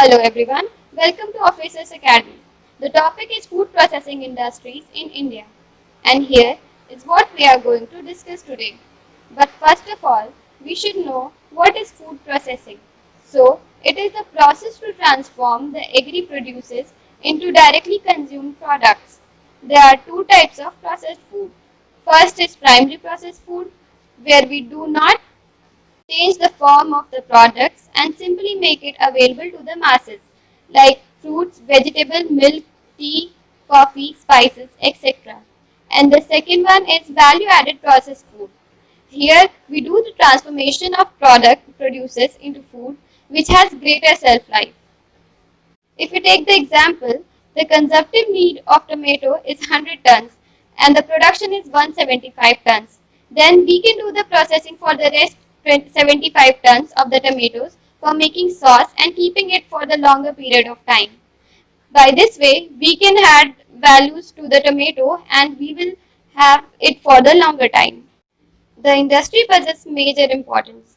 Hello everyone, welcome to Officers Academy. The topic is food processing industries in India, and here is what we are going to discuss today. But first of all, we should know what is food processing. So, it is the process to transform the agri produces into directly consumed products. There are two types of processed food. First is primary processed food, where we do not change the form of the products and simply make it available to the masses like fruits, vegetable, milk, tea, coffee, spices, etc. And the second one is value added processed food. Here we do the transformation of product produces into food which has greater shelf life. If we take the example, the consumptive need of tomato is 100 tons and the production is 175 tons. Then we can do the processing for the rest 75 tons of the tomatoes for making sauce and keeping it for the longer period of time. By this way, we can add values to the tomato and we will have it for the longer time. The industry possesses major importance.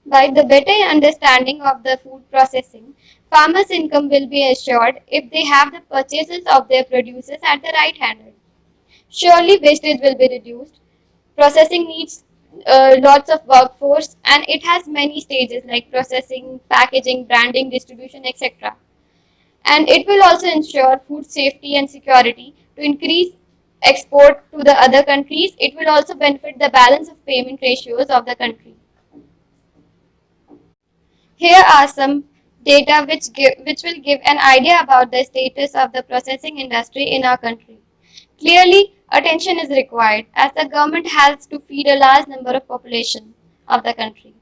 By the better understanding of the food processing, farmers' income will be assured if they have the purchases of their produces at the right handle. Surely wastage will be reduced. Processing needs lots of workforce and it has many stages like processing, packaging, branding, distribution, etc. And it will also ensure food safety and security to increase export to the other countries. It will also benefit the balance of payment ratios of the country. Here are some data which will give an idea about the status of the processing industry in our country. Clearly, attention is required as the government has to feed a large number of population of the country.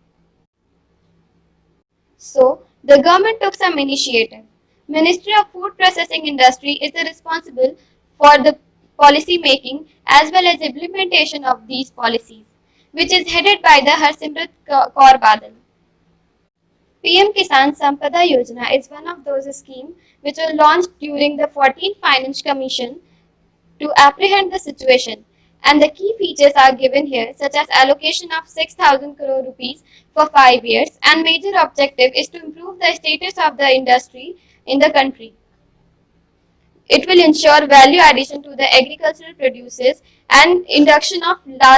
So, the government took some initiative. Ministry of Food Processing Industry is responsible for the policy making as well as implementation of these policies, which is headed by the Harsimrat Kaur Badal. PM Kisan Sampada Yojana is one of those schemes which were launched during the 14th Finance Commission to apprehend the situation. And the key features are given here, such as allocation of 6,000 crore rupees for 5 years, and major objective is to improve the status of the industry in the country. It will ensure value addition to the agricultural produces and induction of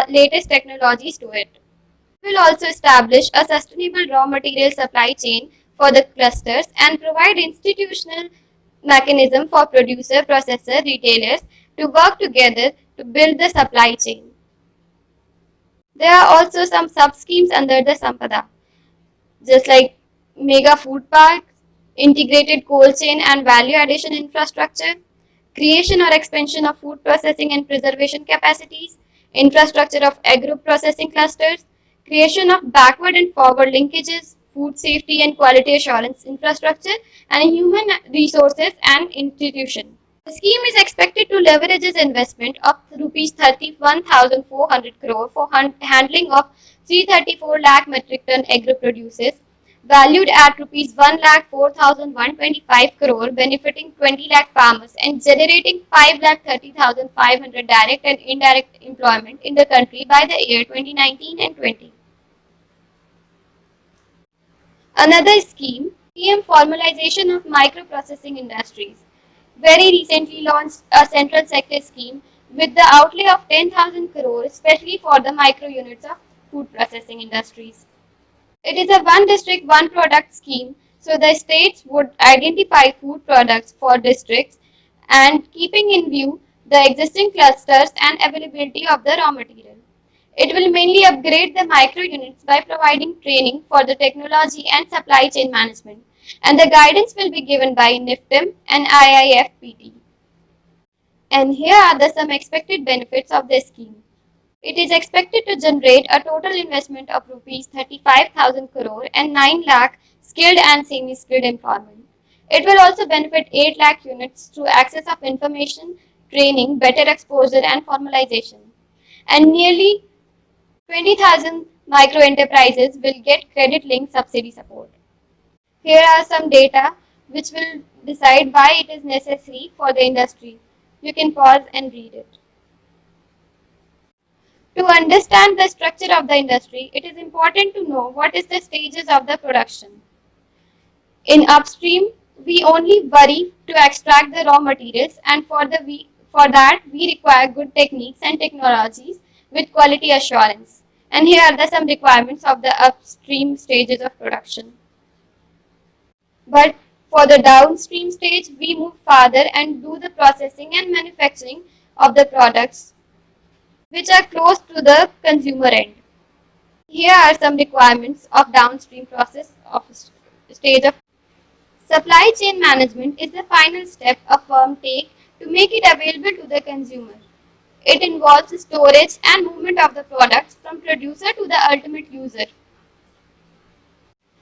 latest technologies to it. It will also establish a sustainable raw material supply chain for the clusters and provide institutional mechanism for producer, processor, retailers to work together to build the supply chain. There are also some sub-schemes under the Sampada, just like mega food parks, integrated cold chain and value addition infrastructure, creation or expansion of food processing and preservation capacities, infrastructure of agro-processing clusters, creation of backward and forward linkages, food safety and quality assurance infrastructure, and human resources and institution. The scheme is expected to leverage its investment of rupees 31,400 crore for handling of 334 lakh metric ton agro produces valued at rupees 1,04,125 crore benefiting 20 lakh farmers and generating 5,30,500 direct and indirect employment in the country by the year 2019 and 20. Another scheme, PM Formalization of Microprocessing Industries, very recently launched a central sector scheme with the outlay of 10,000 crore especially for the micro units of food processing industries. It is a one district one product scheme, so the states would identify food products for districts and keeping in view the existing clusters and availability of the raw material. It will mainly upgrade the micro units by providing training for the technology and supply chain management, and the guidance will be given by NIFTIM and IIFPT. And here are some expected benefits of this scheme. It is expected to generate a total investment of rupees 35,000 crore and 9 lakh skilled and semi-skilled employment. It will also benefit 8 lakh units through access of information, training, better exposure and formalization. And nearly 20,000 micro enterprises will get credit linked subsidy support. Here are some data which will decide why it is necessary for the industry. You can pause and read it. To understand the structure of the industry, it is important to know what is the stages of the production. In upstream, we only worry to extract the raw materials, and for that we require good techniques and technologies with quality assurance. And here are some requirements of the upstream stages of production. But for the downstream stage, we move further and do the processing and manufacturing of the products which are close to the consumer end. Here are some requirements of downstream process of stage of supply chain management is the final step a firm takes to make it available to the consumer. It involves storage and movement of the products from producer to the ultimate user.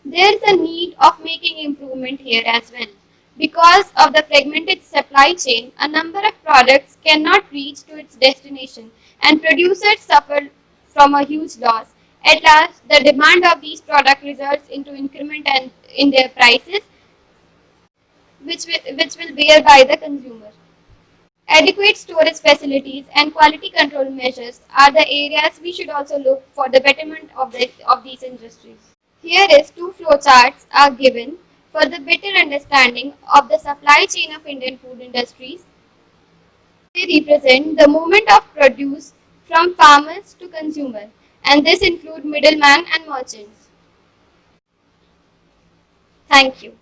There is a need of making improvement here as well. Because of the fragmented supply chain, a number of products cannot reach to its destination and producers suffer from a huge loss. At last, the demand of these products results into increment and in their prices, which will bear by the consumer. Adequate storage facilities and quality control measures are the areas we should also look for the betterment of these industries. Here is two flowcharts are given for the better understanding of the supply chain of Indian food industries. They represent the movement of produce from farmers to consumer, and this include middleman and merchants. Thank you.